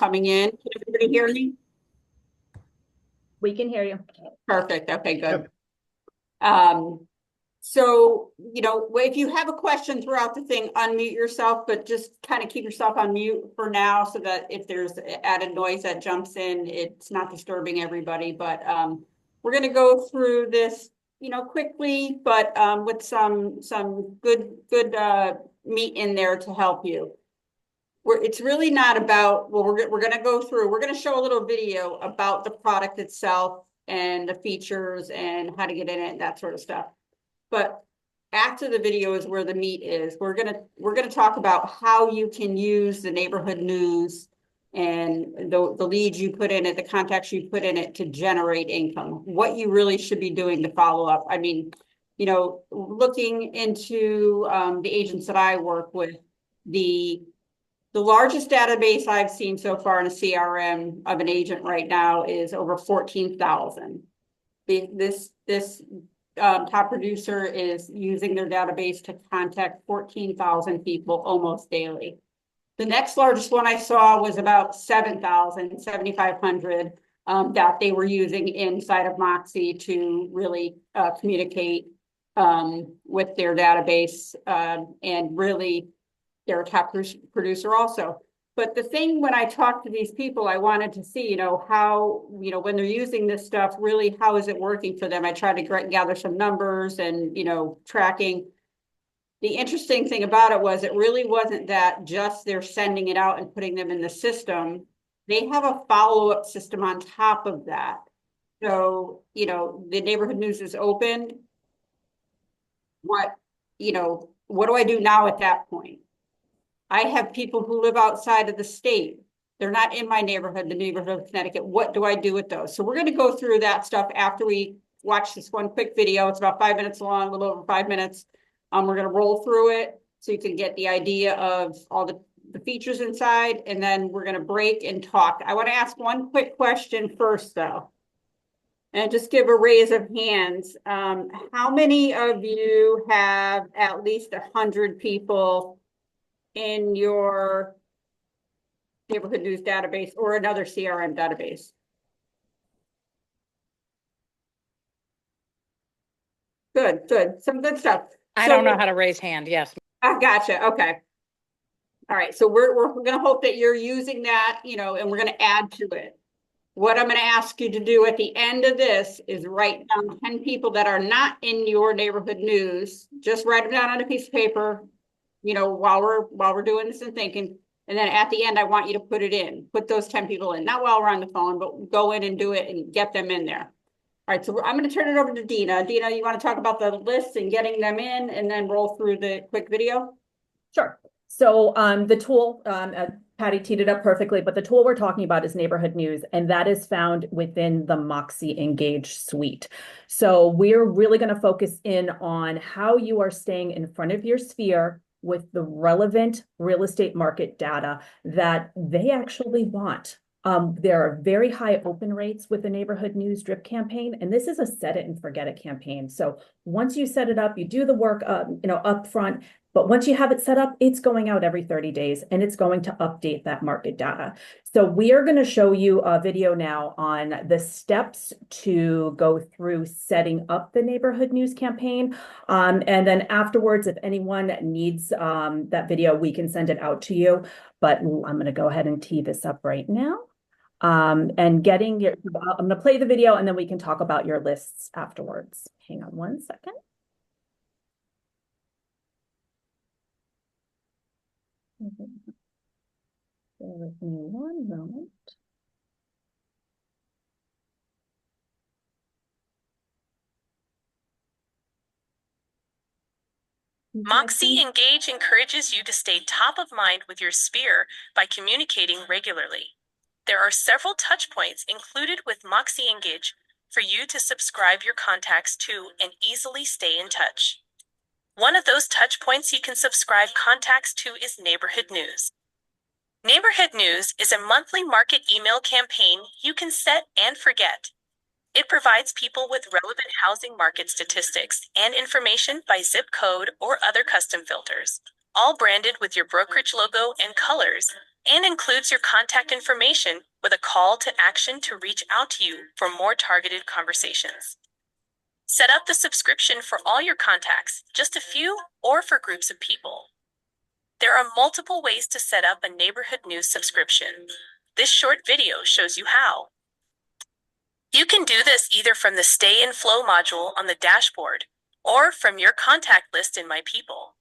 coming in. Can everybody hear me? We can hear you. Perfect. Okay, good. So, if you have a question throughout the thing, unmute yourself, but just kind of keep yourself on mute for now so that if there's added noise that jumps in, it's not disturbing everybody. But we're going to go through this, quickly, but with some good meat in there to help you. It's really not about, well, we're going to go through, we're going to show a little video about the product itself and the features and how to get in it and that sort of stuff. But after the video is where the meat is. We're gonna talk about how you can use the neighborhood news and the leads you put in it, the contacts you put in it to generate income, what you really should be doing to follow up. I mean, looking into the agents that I work with, the largest database I've seen so far in a CRM of an agent right now is over 14,000. This top producer is using their database to contact 14,000 people almost daily. The next largest one I saw was about 7,500 that they were using inside of Moxi to really communicate with their database, and really they're a top producer also. But the thing when I talk to these people, I wanted to see, how, when they're using this stuff, really, how is it working for them? I tried to gather some numbers and, tracking. The interesting thing about it was it really wasn't that just they're sending it out and putting them in the system. They have a follow-up system on top of that. So, the neighborhood news is opened. What do I do now at that point? I have people who live outside of the state. They're not in my neighborhood, the neighborhood of Connecticut. What do I do with those? So we're going to go through that stuff after we watch this one quick video. It's about 5 minutes long, a little over 5 minutes. We're going to roll through it so you can get the idea of all the features inside, and then we're going to break and talk. I want to ask one quick question first, though, and just give a raise of hands. How many of you have at least 100 people in your neighborhood news database or another CRM database? Good. Some good stuff. I don't know how to raise hand. Yes. I gotcha. Okay. All right. So we're going to hope that you're using that, and we're going to add to it. What I'm going to ask you to do at the end of this is write down 10 people that are not in your neighborhood news. Just write them down on a piece of paper, while we're doing this and thinking. And then at the end, I want you to put those 10 people in, not while we're on the phone, but go in and do it and get them in there. All right, so I'm going to turn it over to Dena. Dena, you want to talk about the lists and getting them in and then roll through the quick video? Sure. So the tool, Patty teed it up perfectly, but the tool we're talking about is neighborhood news, and that is found within the Moxi Engage suite. So we're really going to focus in on how you are staying in front of your sphere with the relevant real estate market data that they actually want. There are very high open rates with the neighborhood news drip campaign, and this is a set it and forget it campaign. So once you set it up, you do the work, up front, but once you have it set up, it's going out every 30 days and it's going to update that market data. So we are going to show you a video now on the steps to go through setting up the neighborhood news campaign. And then afterwards, if anyone needs that video, we can send it out to you. But I'm going to go ahead and tee this up right now. And I'm going to play the video and then we can talk about your lists afterwards. Hang on one second. Bear with me one moment. Moxi Engage encourages you to stay top of mind with your sphere by communicating regularly. There are several touch points included with Moxi Engage for you to subscribe your contacts to and easily stay in touch. One of those touch points you can subscribe contacts to is Neighborhood News. Neighborhood News is a monthly market email campaign you can set and forget. It provides people with relevant housing market statistics and information by zip code or other custom filters. all branded with your brokerage logo and colors, and includes your contact information with a call to action to reach out to you for more targeted conversations. Set up the subscription for all your contacts, just a few, or for groups of people. There are multiple ways to set up a neighborhood news subscription. This short video shows you how. You can do this either from the Stay in Flow module on the dashboard or from your contact list in My People.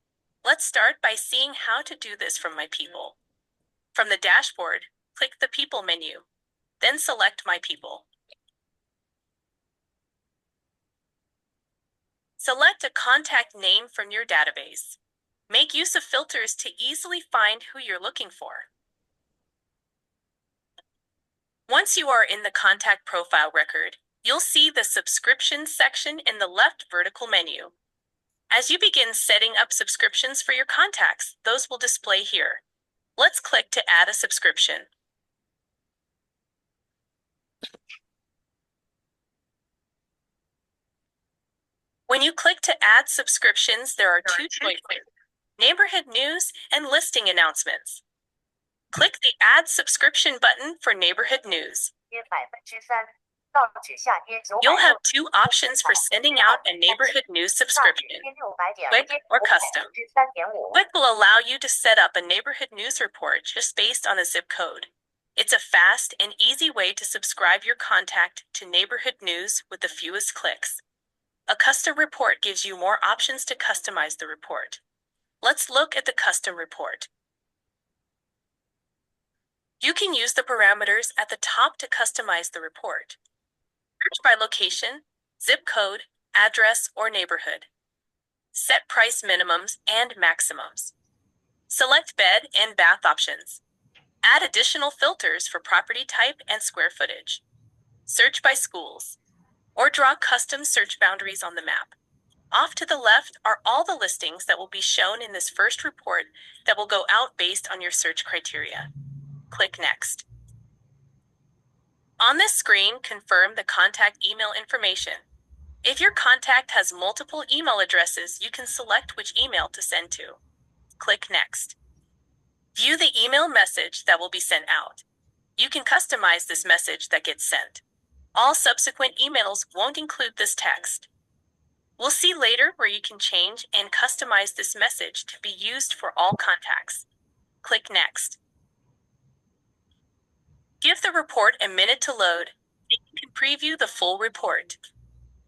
Let's start by seeing how to do this from My People. From the dashboard, click the People menu, then select My People. Select a contact name from your database. Make use of filters to easily find who you're looking for. Once you are in the contact profile record, you'll see the subscriptions section in the left vertical menu. As you begin setting up subscriptions for your contacts, those will display here. Let's click to add a subscription. When you click to add subscriptions, there are two choices: neighborhood news and listing announcements. Click the Add Subscription button for neighborhood news. You'll have two options for sending out a neighborhood news subscription: Quick or Custom. Quick will allow you to set up a neighborhood news report just based on a zip code. It's a fast and easy way to subscribe your contact to neighborhood news with the fewest clicks. A custom report gives you more options to customize the report. Let's look at the custom report. You can use the parameters at the top to customize the report. Search by location, zip code, address, or neighborhood. Set price minimums and maximums. Select bed and bath options. Add additional filters for property type and square footage. Search by schools, or draw custom search boundaries on the map. Off to the left are all the listings that will be shown in this first report that will go out based on your search criteria. Click Next. On this screen, confirm the contact email information. If your contact has multiple email addresses, you can select which email to send to. Click Next. View the email message that will be sent out. You can customize this message that gets sent. All subsequent emails won't include this text. We'll see later where you can change and customize this message to be used for all contacts. Click Next. Give the report a minute to load, and you can preview the full report.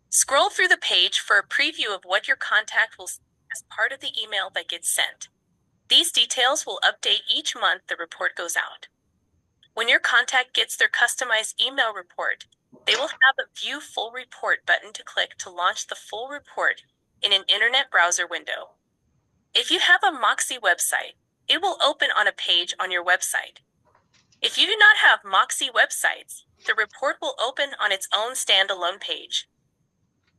Scroll through the page for a preview of what your contact will see as part of the email that gets sent. These details will update each month the report goes out. When your contact gets their customized email report, they will have a View Full Report button to click to launch the full report in an internet browser window. If you have a Moxi website, it will open on a page on your website. If you do not have Moxi websites, the report will open on its own standalone page.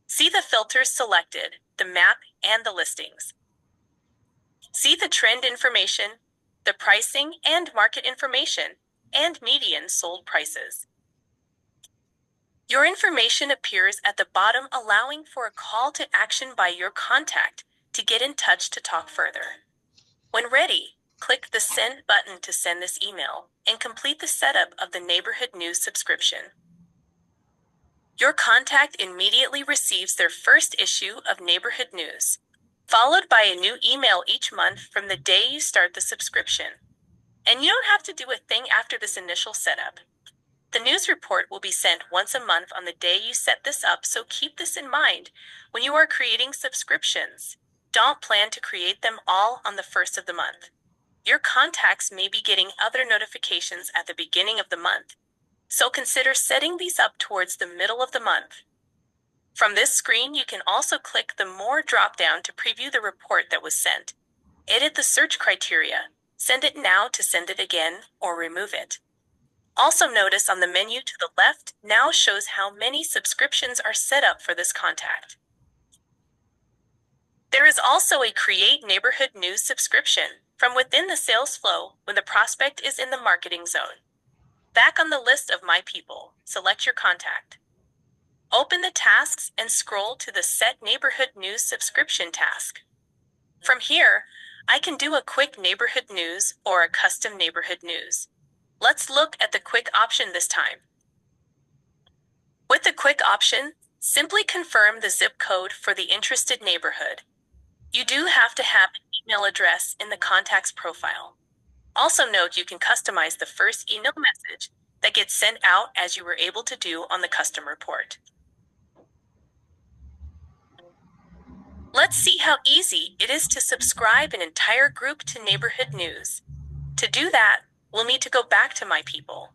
See the filters selected, the map, and the listings. See the trend information, the pricing and market information, and median sold prices. Your information appears at the bottom, allowing for a call to action by your contact to get in touch to talk further. When ready, click the Send button to send this email and complete the setup of the neighborhood news subscription. Your contact immediately receives their first issue of neighborhood news, followed by a new email each month from the day you start the subscription. And you don't have to do a thing after this initial setup. The news report will be sent once a month on the day you set this up, so keep this in mind when you are creating subscriptions. Don't plan to create them all on the first of the month. Your contacts may be getting other notifications at the beginning of the month, so consider setting these up towards the middle of the month. From this screen, you can also click the More drop-down to preview the report that was sent. Edit the search criteria, send it now to send it again, or remove it. Also notice on the menu to the left now shows how many subscriptions are set up for this contact. There is also a Create Neighborhood News subscription from within the sales flow when the prospect is in the marketing zone. Back on the list of My People, select your contact. Open the tasks and scroll to the Set Neighborhood News subscription task. From here, I can do a quick neighborhood news or a custom neighborhood news. Let's look at the quick option this time. With the quick option, simply confirm the zip code for the interested neighborhood. You do have to have an email address in the contacts profile. Also note you can customize the first email message that gets sent out as you were able to do on the custom report. Let's see how easy it is to subscribe an entire group to neighborhood news. To do that, we'll need to go back to My People.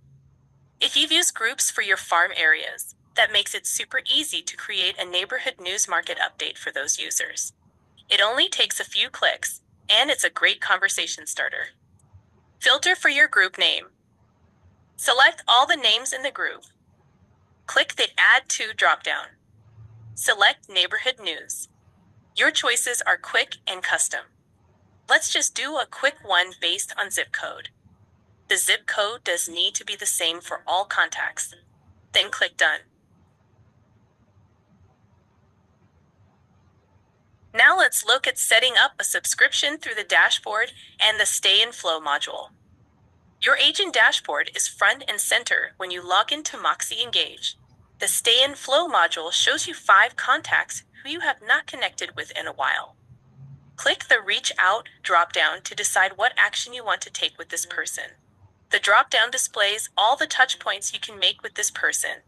If you've used groups for your farm areas, that makes it super easy to create a neighborhood news market update for those users. It only takes a few clicks, and it's a great conversation starter. Filter for your group name. Select all the names in the group. Click the Add To dropdown. Select Neighborhood News. Your choices are quick and custom. Let's just do a quick one based on zip code. The zip code does need to be the same for all contacts. Then click Done. Now let's look at setting up a subscription through the dashboard and the Stay in Flow module. Your agent dashboard is front and center when you log into Moxi Engage. The Stay in Flow module shows you 5 contacts who you have not connected with in a while. Click the Reach Out dropdown to decide what action you want to take with this person. The dropdown displays all the touch points you can make with this person.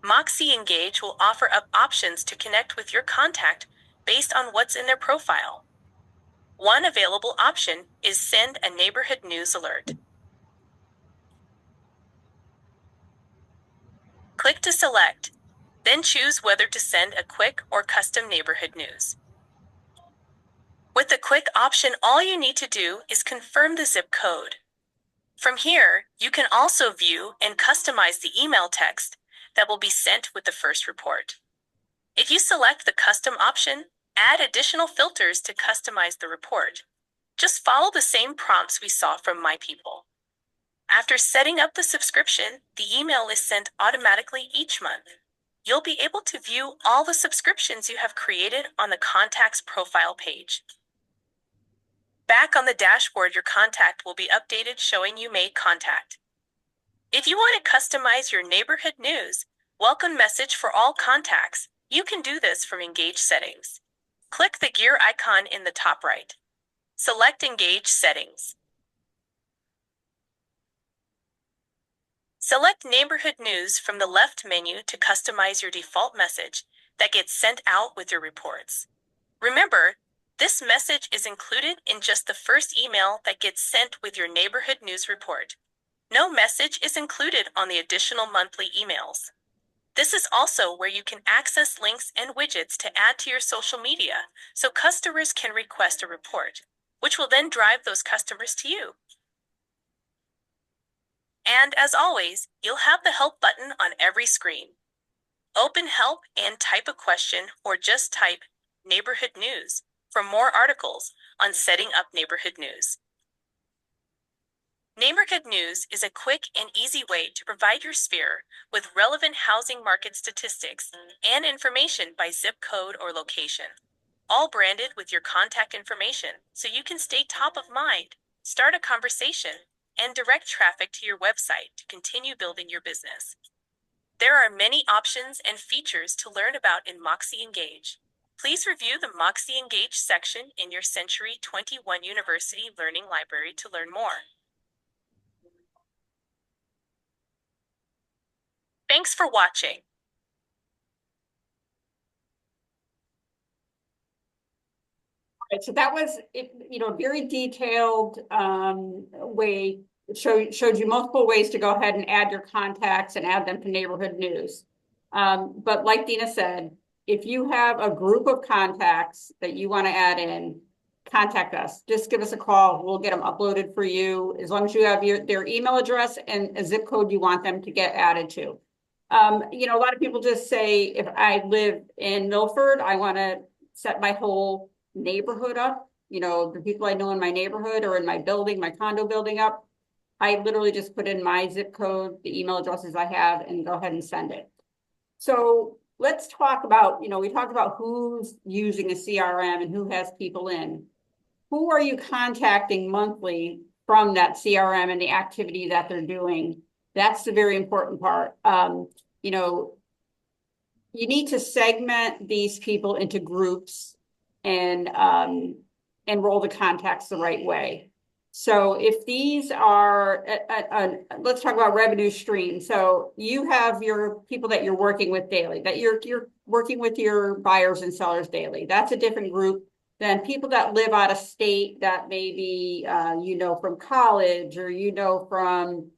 Moxi Engage will offer up options to connect with your contact based on what's in their profile. One available option is Send a Neighborhood News Alert. Click to select, then choose whether to send a quick or custom neighborhood news. With the quick option, all you need to do is confirm the zip code. From here, you can also view and customize the email text that will be sent with the first report. If you select the custom option, add additional filters to customize the report. Just follow the same prompts we saw from My People. After setting up the subscription, the email is sent automatically each month. You'll be able to view all the subscriptions you have created on the Contacts profile page. Back on the dashboard, your contact will be updated showing you made contact. If you want to customize your neighborhood news, welcome message for all contacts, you can do this from Engage Settings. Click the gear icon in the top right. Select Engage Settings. Select Neighborhood News from the left menu to customize your default message that gets sent out with your reports. Remember, this message is included in just the first email that gets sent with your neighborhood news report. No message is included on the additional monthly emails. This is also where you can access links and widgets to add to your social media so customers can request a report, which will then drive those customers to you. And as always, you'll have the help button on every screen. Open help and type a question or just type neighborhood news for more articles on setting up neighborhood news. Neighborhood news is a quick and easy way to provide your sphere with relevant housing market statistics and information by zip code or location, all branded with your contact information so you can stay top of mind, start a conversation, and direct traffic to your website to continue building your business. There are many options and features to learn about in Moxi Engage. Please review the Moxi Engage section in your Century 21 University Learning Library to learn more. Thanks for watching. Right, so that was, a very detailed way. It showed you multiple ways to go ahead and add your contacts and add them to neighborhood news. But like Dena said, if you have a group of contacts that you want to add in, contact us. Just give us a call. We'll get them uploaded for you as long as you have their email address and a zip code you want them to get added to. A lot of people just say, if I live in Milford, I want to set my whole neighborhood up, the people I know in my neighborhood or in my building, my condo building up. I literally just put in my zip code, the email addresses I have, and go ahead and send it. So let's talk about, we talked about who's using a CRM and who has people in. who are you contacting monthly from that CRM and the activity that they're doing? That's the very important part. You know, you need to segment these people into groups and enroll the contacts the right way. So if these are, let's talk about revenue stream. So you have your people that you're working with daily, that you're working with your buyers and sellers daily. That's a different group than people that live out of state that maybe you know from college, or you know from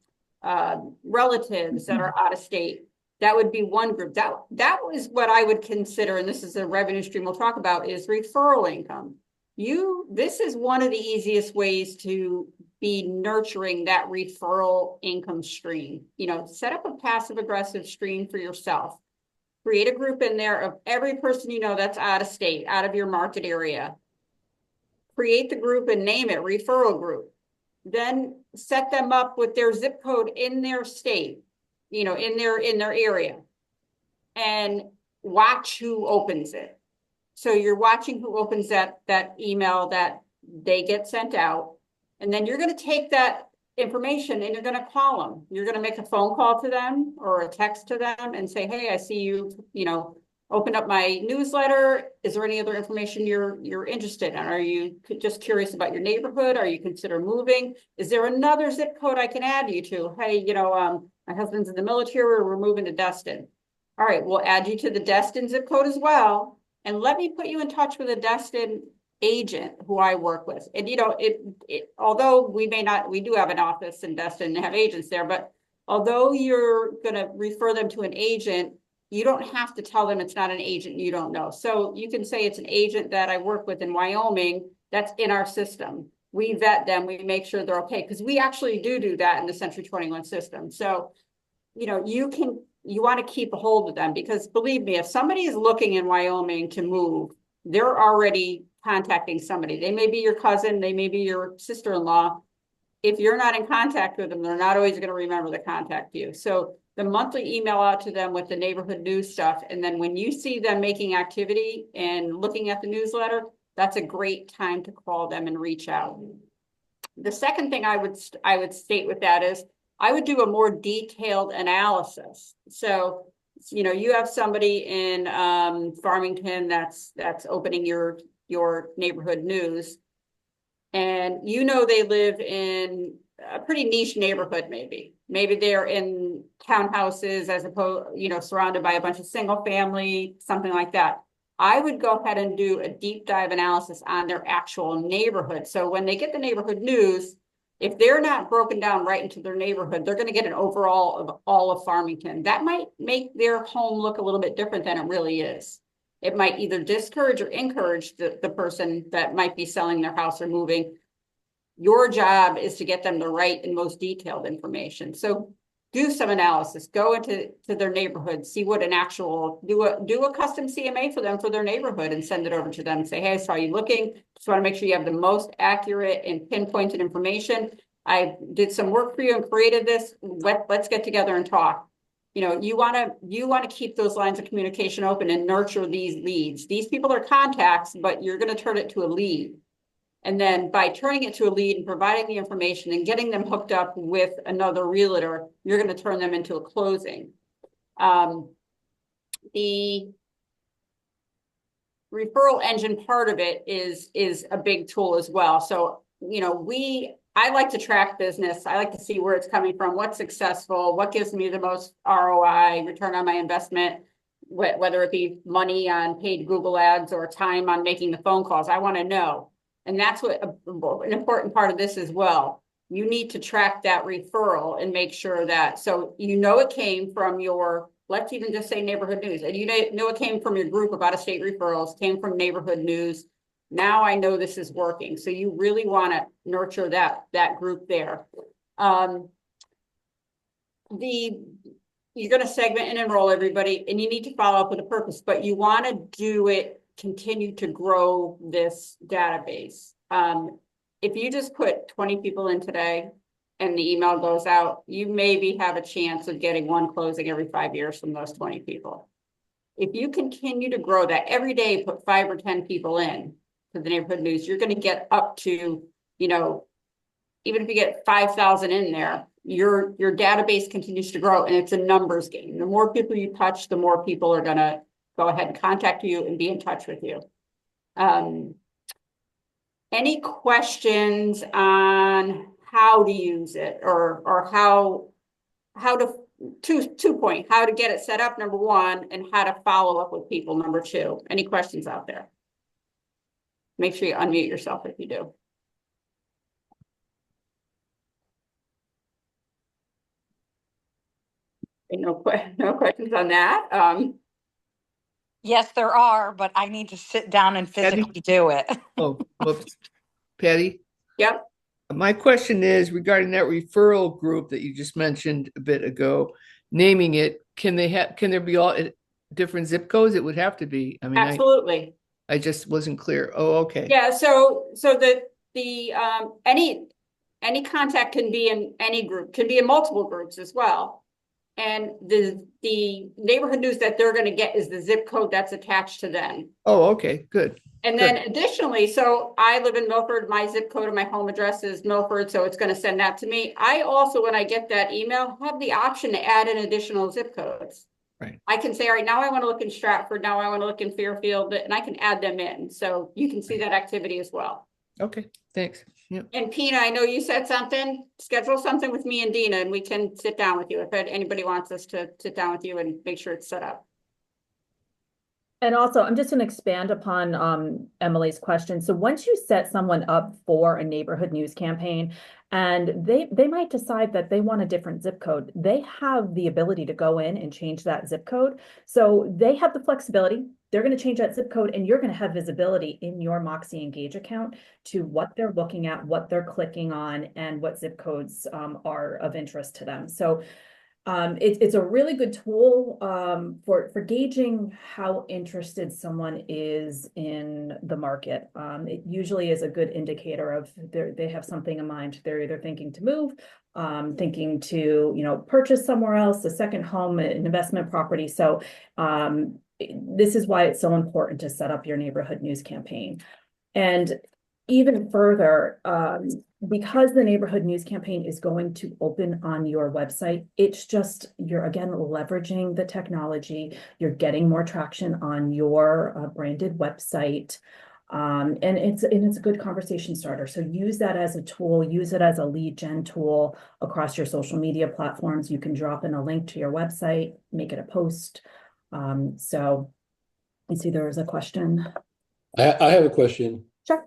relatives that are out of state. That would be one group. That was what I would consider, and this is a revenue stream we'll talk about, is referral income. This is one of the easiest ways to be nurturing that referral income stream. You know, set up a passive aggressive stream for yourself. Create a group in there of every person you know that's out of state, out of your market area. Create the group and name it referral group. Then set them up with their zip code in their state, you know, in their area, and watch who opens it. So you're watching who opens that email that they get sent out. And then you're going to take that information and you're going to call them. You're going to make a phone call to them or a text to them and say, hey, I see you, you know, open up my newsletter. Is there any other information you're interested in? Are you just curious about your neighborhood? Are you consider moving? Is there another zip code I can add you to? Hey, you know, my husband's in the military, we're moving to Destin. All right, we'll add you to the Destin zip code as well. And let me put you in touch with a Destin agent who I work with. And, you know, although we do have an office in Destin and have agents there, but although you're going to refer them to an agent, you don't have to tell them it's not an agent you don't know. So you can say it's an agent that I work with in Wyoming that's in our system. We vet them, we make sure they're okay, because we actually do that in the Century 21 system. So, you know, you want to keep a hold of them, because believe me, if somebody is looking in Wyoming to move, they're already contacting somebody. They may be your cousin, they may be your sister-in-law. If you're not in contact with them, they're not always going to remember to contact you. So the monthly email out to them with the neighborhood news stuff. And then when you see them making activity and looking at the newsletter, that's a great time to call them and reach out. The second thing I would state with that is, I would do a more detailed analysis. So, you know, you have somebody in Farmington that's opening your neighborhood news, and you know they live in a pretty niche neighborhood. Maybe they're in townhouses as opposed, you know, surrounded by a bunch of single family, something like that. I would go ahead and do a deep dive analysis on their actual neighborhood. So when they get the neighborhood news, if they're not broken down right into their neighborhood, they're going to get an overall of all of Farmington. That might make their home look a little bit different than it really is. It might either discourage or encourage the person that might be selling their house or moving. Your job is to get them the right and most detailed information. So do some analysis, go into their neighborhood, see what do a custom CMA for them for their neighborhood, and send it over to them and say, hey, I saw you looking. Just want to make sure you have the most accurate and pinpointed information. I did some work for you and created this. Let's get together and talk. You know, you want to keep those lines of communication open and nurture these leads. These people are contacts, but you're going to turn it to a lead. And then by turning it to a lead and providing the information and getting them hooked up with another realtor, you're going to turn them into a closing. The referral engine part of it is a big tool as well. So, you know, I like to track business. I like to see where it's coming from, what's successful, what gives me the most ROI, return on my investment, whether it be money on paid Google ads or time on making the phone calls. I want to know. And that's what an important part of this as well. You need to track that referral and make sure that, so you know it came from your, let's even just say neighborhood news, and you know it came from your group of out-of-state referrals, came from neighborhood news. Now I know this is working. So you really want to nurture that group there. You're going to segment and enroll everybody, and you need to follow up with a purpose, but you want to continue to grow this database. If you just put 20 people in today and the email goes out, you maybe have a chance of getting one closing every 5 years from those 20 people. If you continue to grow that every day, put 5 or 10 people in, for the neighborhood news, you're gonna get up to, you know, even if you get 5,000 in there, your database continues to grow, and it's a numbers game. The more people you touch, the more people are gonna go ahead and contact you and be in touch with you. Any questions on how to use it, or how to, two point, how to get it set up, number one, and how to follow up with people, number two? Any questions out there? Make sure you unmute yourself if you do. No questions on that. Yes, there are, but I need to sit down and physically do it. Oh, whoops. Patty, Yep. my question is regarding that referral group that you just mentioned a bit ago, naming it, can there be all different zip codes? It would have to be. I mean, Absolutely. I just wasn't clear. Oh, okay. Yeah, so the any contact can be in any group, can be in multiple groups as well. And the neighborhood news that they're going to get is the zip code that's attached to them. Oh, okay, good. And then additionally, so I live in Milford, my zip code and my home address is Milford, so it's going to send that to me. I also, when I get that email, have the option to add in additional zip codes. Right. I can say, all right, now I want to look in Stratford, now I want to look in Fairfield, and I can add them in. So you can see that activity as well. Okay, thanks. Yep. And Pina, I know you said something, schedule something with me and Dina, and we can sit down with you if anybody wants us to sit down with you and make sure it's set up. And also, I'm just going to expand upon Emily's question. So once you set someone up for a neighborhood news campaign, and they might decide that they want a different zip code, they have the ability to go in and change that zip code. So they have the flexibility. They're going to change that zip code, and you're going to have visibility in your Moxi Engage account to what they're looking at, what they're clicking on, and what zip codes are of interest to them. So it's a really good tool for gauging how interested someone is in the market. It usually is a good indicator of they have something in mind. They're either thinking to move, thinking to purchase somewhere else, a second home, an investment property. So this is why it's so important to set up your neighborhood news campaign. And even further, because the neighborhood news campaign is going to open on your website, it's just, you're again leveraging the technology, you're getting more traction on your branded website. And it's a good conversation starter. So use that as a tool, use it as a lead gen tool across your social media platforms. You can drop in a link to your website, make it a post. So I see there is a question. I have a question. Sure.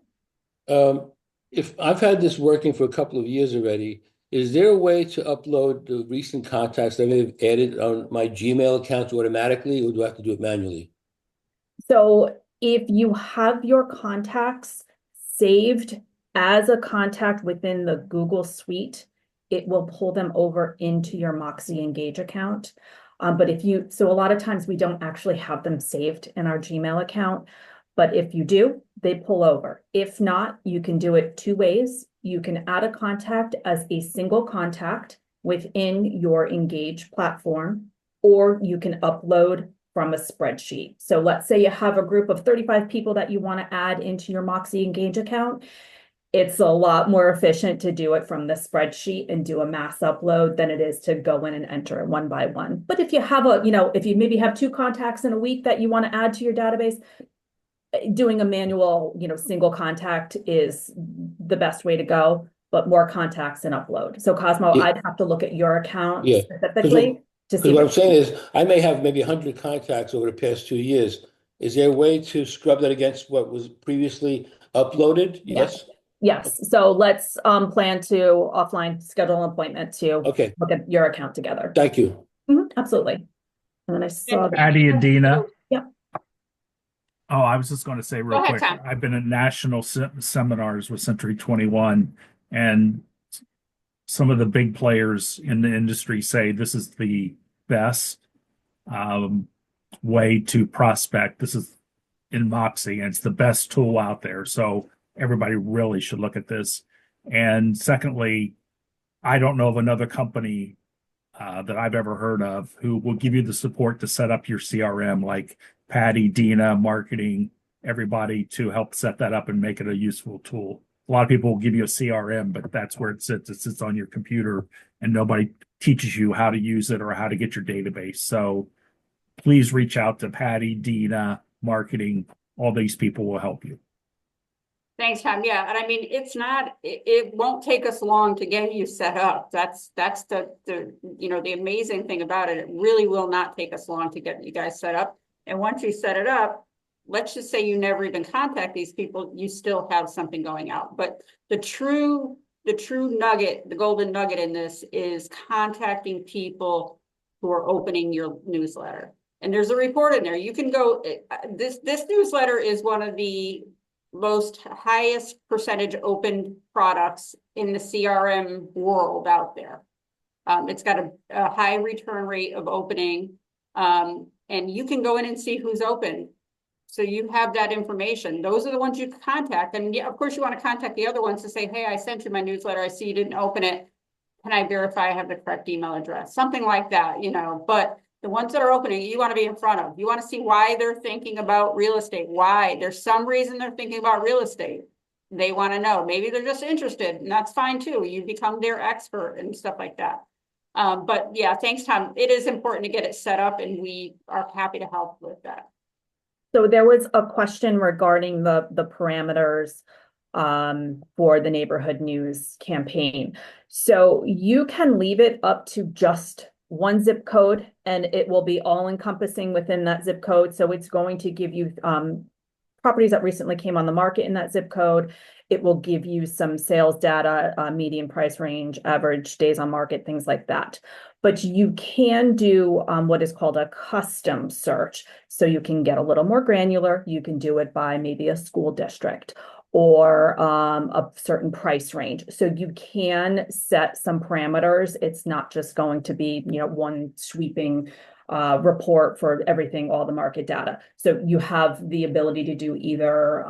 If I've had this working for a couple of years already, is there a way to upload the recent contacts that I've added on my Gmail account automatically, or do I have to do it manually? So if you have your contacts saved as a contact within the Google Suite, it will pull them over into your Moxi Engage account. But so a lot of times we don't actually have them saved in our Gmail account. But if you do, they pull over. If not, you can do it two ways. You can add a contact as a single contact within your Engage platform, or you can upload from a spreadsheet. So let's say you have a group of 35 people that you want to add into your Moxi Engage account. It's a lot more efficient to do it from the spreadsheet and do a mass upload than it is to go in and enter one by one. But if you have if you maybe have 2 contacts in a week that you want to add to your database, doing a manual, single contact is the best way to go, but more contacts and upload. So Cosmo, Yeah. I'd have to look at your account Yeah. specifically to see. Because what I'm saying is, I may have maybe 100 contacts over the past 2 years. Is there a way to scrub that against what was previously uploaded? Yes? Yes. So let's plan to offline schedule an appointment to Okay, look at your account together. thank you. Absolutely. And then I saw that. Patty and Dina. Yeah. Oh, I was just going to say real Go ahead, quick. Tom. I've been at national seminars with Century 21, and some of the big players in the industry say this is the best way to prospect. This is in Moxi, and it's the best tool out there. So everybody really should look at this. And secondly, I don't know of another company that I've ever heard of who will give you the support to set up your CRM, like Patty, Dina, marketing, everybody to help set that up and make it a useful tool. A lot of people will give you a CRM, but that's where it sits. It sits on your computer and nobody teaches you how to use it or how to get your database. So please reach out to Patty, Dena, marketing. All these people will help you. Thanks, Tom. Yeah, and I mean, it won't take us long to get you set up. That's the the amazing thing about it. It really will not take us long to get you guys set up. And once you set it up, let's just say you never even contact these people, you still have something going out. But the true nugget, the golden nugget in this is contacting people who are opening your newsletter. And there's a report in there. You can go, this newsletter is one of the most highest percentage opened products in the CRM world out there. It's got a high return rate of opening, and you can go in and see who's open. So you have that information. Those are the ones you contact. And yeah, of course you want to contact the other ones to say, hey, I sent you my newsletter. I see you didn't open it. Can I verify I have the correct email address? Something like that, but the ones that are opening, you want to be in front of. You want to see why they're thinking about real estate. Why? There's some reason they're thinking about real estate. They want to know. Maybe they're just interested, and that's fine too. You become their expert and stuff like that. But yeah, thanks, Tom. It is important to get it set up, and we are happy to help with that. So there was a question regarding the parameters for the neighborhood news campaign. So you can leave it up to just one zip code, and it will be all encompassing within that zip code. So it's going to give you properties that recently came on the market in that zip code. It will give you some sales data, median price range, average days on market, things like that. But you can do what is called a custom search. So you can get a little more granular. You can do it by maybe a school district or a certain price range. So you can set some parameters. It's not just going to be, one sweeping report for everything, all the market data. So you have the ability to do either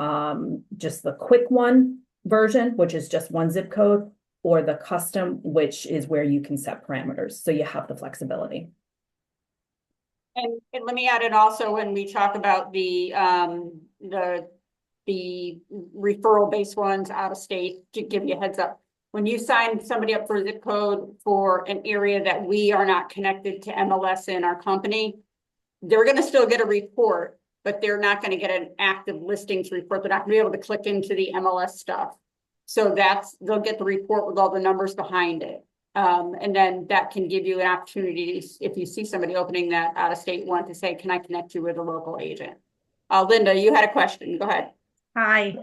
just the quick one version, which is just one zip code, or the custom, which is where you can set parameters. So you have the flexibility. And let me add it also when we talk about the referral-based ones out of state, to give you a heads up. When you sign somebody up for a zip code for an area that we are not connected to MLS in our company, they're going to still get a report, but they're not going to get an active listings report. They're not going to be able to click into the MLS stuff. So they'll get the report with all the numbers behind it. And then that can give you an opportunity, if you see somebody opening that out of state one, to say, can I connect you with a local agent? Linda, you had a question. Go ahead. Hi.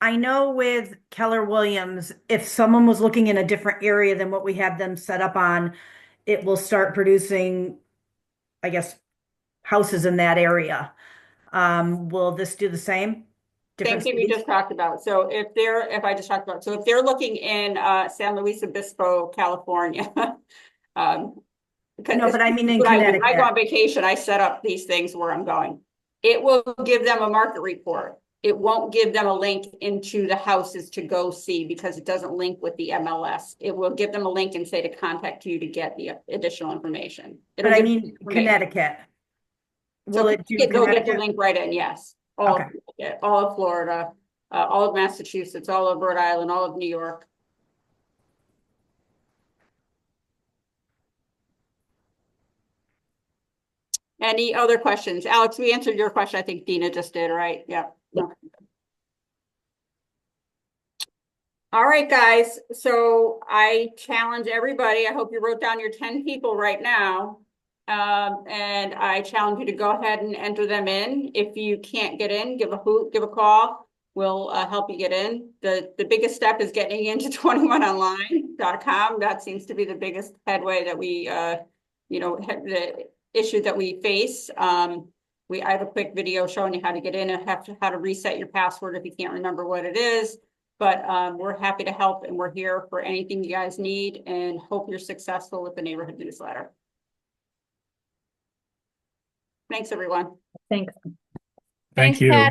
I know with Keller Williams, if someone was looking in a different area than what we have them set up on, it will start producing, I guess, houses in that area. Will this do the same? Same thing we just talked about. So if they're looking in San Luis Obispo, California, no, but I mean in Connecticut. When I go on vacation, I set up these things where I'm going. It will give them a market report. It won't give them a link into the houses to go see because it doesn't link with the MLS. It will give them a link and say to contact you to get the additional information. But I mean Connecticut. Will it do Connecticut? They'll get the link right in, yes. All of Florida, all of Massachusetts, all of Rhode Island, all of New York. Any other questions? Alex, we answered your question. I think Dena just did, right? Yep. Okay. All right, guys. So I challenge everybody. I hope you wrote down your 10 people right now. And I challenge you to go ahead and enter them in. If you can't get in, give a hoot, give a call. We'll help you get in. The biggest step is getting into 21online.com. That seems to be the biggest headway that we, the issue that we face. I have a quick video showing you how to get in and how to reset your password if you can't remember what it is. But we're happy to help, and we're here for anything you guys need, and hope you're successful with the neighborhood newsletter. Thanks, everyone. Thanks. Thank you.